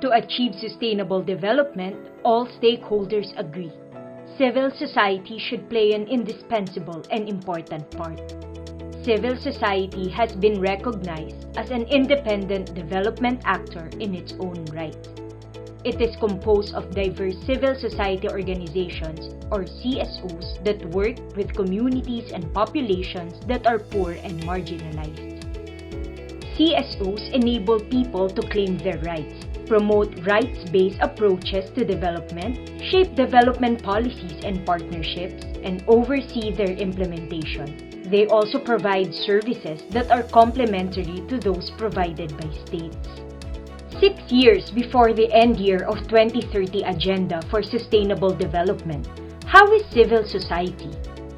To achieve sustainable development, all stakeholders agree. Civil society should play an indispensable and important part. Civil society has been recognized as an independent development actor in its own right. It is composed of diverse civil society organizations, or CSOs, that work with communities and populations that are poor and marginalized. CSOs enable people to claim their rights, promote rights-based approaches to development, shape development policies and partnerships, and oversee their implementation. They also provide services that are complementary to those provided by states. 6 years before the end year of 2030 Agenda for Sustainable Development, how is civil society?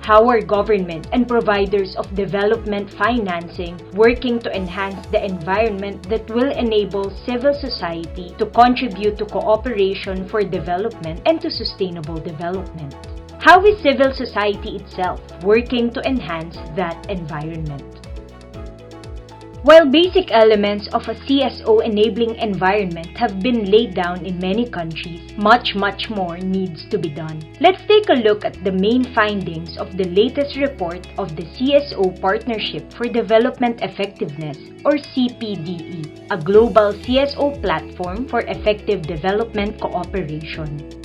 How are government and providers of development financing working to enhance the environment that will enable civil society to contribute to cooperation for development and to sustainable development? How is civil society itself working to enhance that environment? While basic elements of a CSO-enabling environment have been laid down in many countries, much more needs to be done. Let's take a look at the main findings of the latest report of the CSO Partnership for Development Effectiveness, or CPDE, a global CSO platform for effective development cooperation.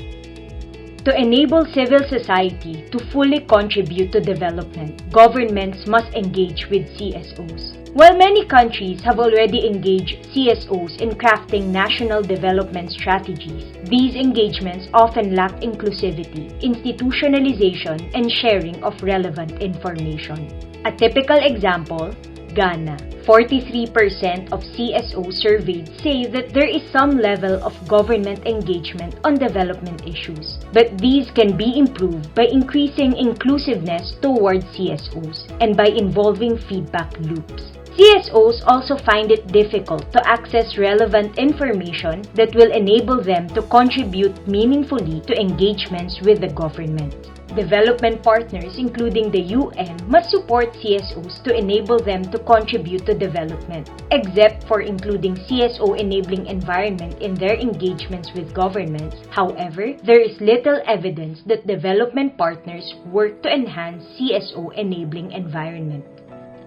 To enable civil society to fully contribute to development, governments must engage with CSOs. While many countries have already engaged CSOs in crafting national development strategies, these engagements often lack inclusivity, institutionalization, and sharing of relevant information. A typical example, Ghana. 43% of CSOs surveyed say that there is some level of government engagement on development issues, but these can be improved by increasing inclusiveness towards CSOs and by involving feedback loops. CSOs also find it difficult to access relevant information that will enable them to contribute meaningfully to engagements with the government. Development partners, including the UN, must support CSOs to enable them to contribute to development, except for including CSO-enabling environment in their engagements with governments. However, there is little evidence that development partners work to enhance CSO-enabling environment.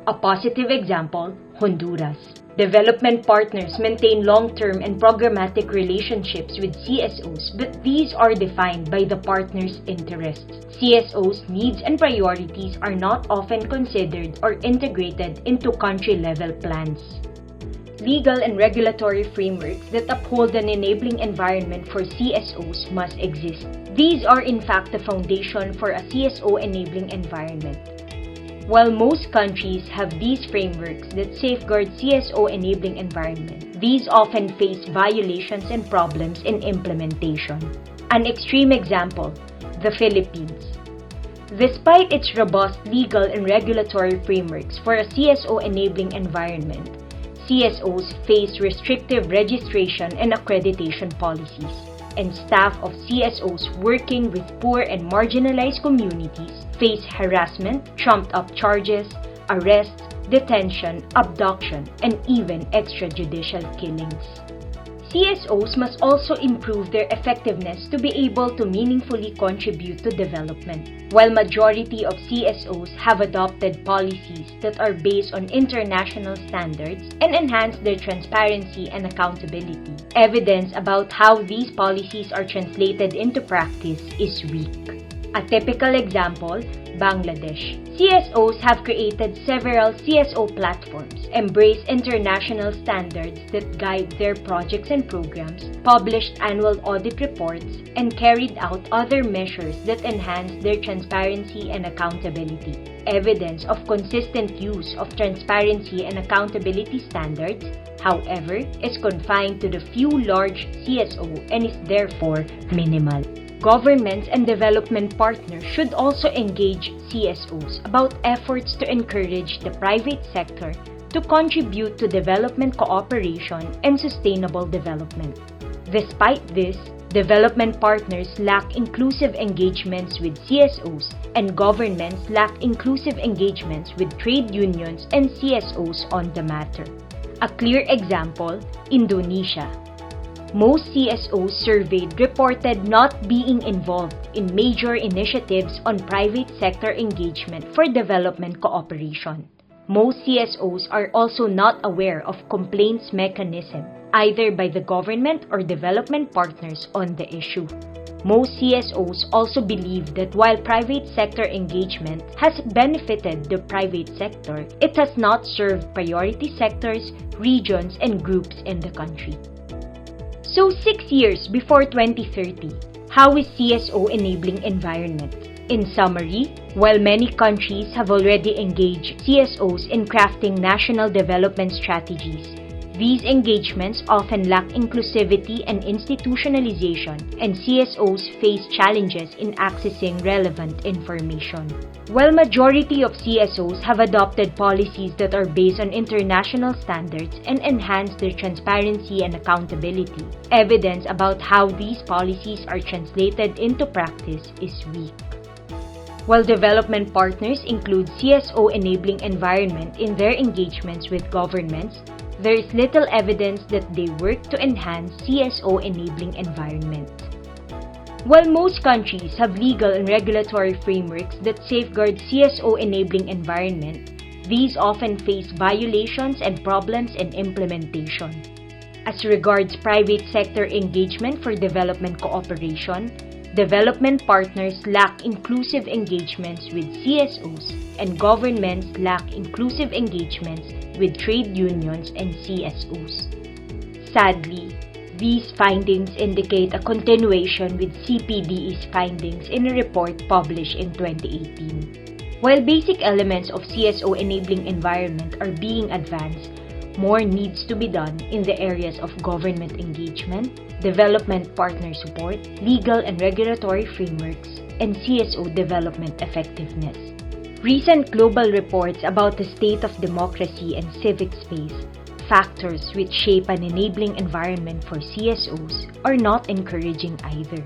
A positive example, Honduras. Development partners maintain long-term and programmatic relationships with CSOs, but these are defined by the partners' interests. CSOs' needs and priorities are not often considered or integrated into country-level plans. Legal and regulatory frameworks that uphold an enabling environment for CSOs must exist. These are in fact the foundation for a CSO-enabling environment. While most countries have these frameworks that safeguard CSO-enabling environment, these often face violations and problems in implementation. An extreme example, the Philippines. Despite its robust legal and regulatory frameworks for a CSO-enabling environment, CSOs face restrictive registration and accreditation policies, and staff of CSOs working with poor and marginalized communities face harassment, trumped-up charges, arrests, detention, abduction, and even extrajudicial killings. CSOs must also improve their effectiveness to be able to meaningfully contribute to development. While majority of CSOs have adopted policies that are based on international standards and enhance their transparency and accountability, evidence about how these policies are translated into practice is weak. A typical example, Bangladesh. CSOs have created several CSO platforms, embrace international standards that guide their projects and programs, published annual audit reports, and carried out other measures that enhance their transparency and accountability. Evidence of consistent use of transparency and accountability standards, however, is confined to the few large CSO and is therefore minimal. Governments and development partners should also engage CSOs about efforts to encourage the private sector to contribute to development cooperation and sustainable development. Despite this, development partners lack inclusive engagements with CSOs, and governments lack inclusive engagements with trade unions and CSOs on the matter. A clear example, Indonesia. Most CSOs surveyed reported not being involved in major initiatives on private sector engagement for development cooperation. Most CSOs are also not aware of complaints mechanism, either by the government or development partners on the issue. Most CSOs also believe that while private sector engagement has benefited the private sector, it has not served priority sectors, regions, and groups in the country. So 6 years before 2030, how is CSO enabling environment? In summary, while many countries have already engaged CSOs in crafting national development strategies, these engagements often lack inclusivity and institutionalization, and CSOs face challenges in accessing relevant information. While majority of CSOs have adopted policies that are based on international standards and enhance their transparency and accountability, evidence about how these policies are translated into practice is weak. While development partners include CSO enabling environment in their engagements with governments, there is little evidence that they work to enhance CSO enabling environment. While most countries have legal and regulatory frameworks that safeguard CSO enabling environment, these often face violations and problems in implementation. As regards private sector engagement for development cooperation, development partners lack inclusive engagements with CSOs, and governments lack inclusive engagements with trade unions and CSOs. Sadly, these findings indicate a continuation with CPDE's findings in a report published in 2018. While basic elements of CSO enabling environment are being advanced, more needs to be done in the areas of government engagement, development partner support, legal and regulatory frameworks, and CSO development effectiveness. Recent global reports about the state of democracy and civic space, factors which shape an enabling environment for CSOs, are not encouraging either.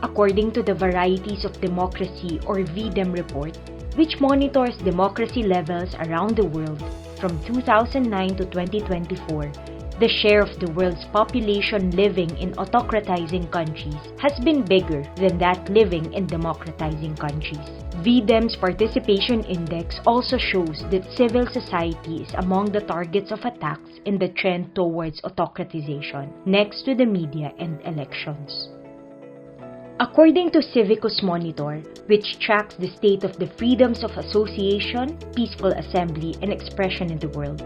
According to the Varieties of Democracy or VDEM report, which monitors democracy levels around the world from 2009 to 2024, the share of the world's population living in autocratizing countries has been bigger than that living in democratizing countries. VDEM's participation index also shows that civil society is among the targets of attacks in the trend towards autocratization, next to the media and elections. According to Civicus Monitor, which tracks the state of the freedoms of association, peaceful assembly, and expression in the world,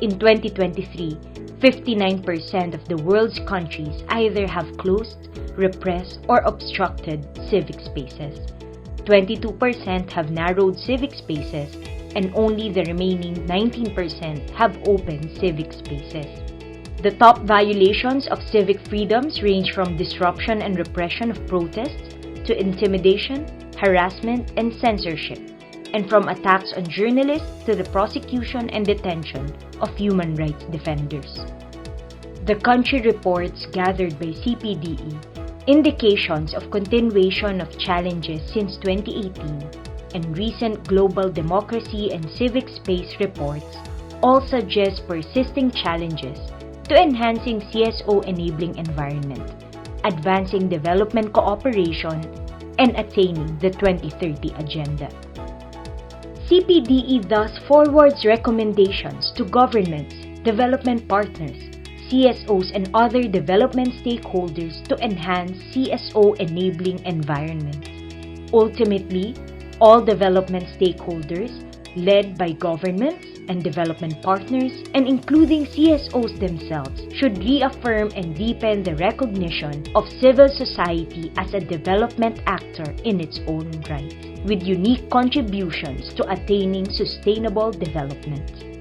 in 2023, 59% of the world's countries either have closed, repressed, or obstructed civic spaces. 22% have narrowed civic spaces, and only the remaining 19% have open civic spaces. The top violations of civic freedoms range from disruption and repression of protests to intimidation, harassment, and censorship, and from attacks on journalists to the prosecution and detention of human rights defenders. The country reports gathered by CPDE, indications of continuation of challenges since 2018, and recent global democracy and civic space reports all suggest persisting challenges to enhancing CSO enabling environment, advancing development cooperation, and attaining the 2030 agenda. CPDE thus forwards recommendations to governments, development partners, CSOs, and other development stakeholders to enhance CSO enabling environments. Ultimately, all development stakeholders, led by governments and development partners, and including CSOs themselves, should reaffirm and deepen the recognition of civil society as a development actor in its own right, with unique contributions to attaining sustainable development.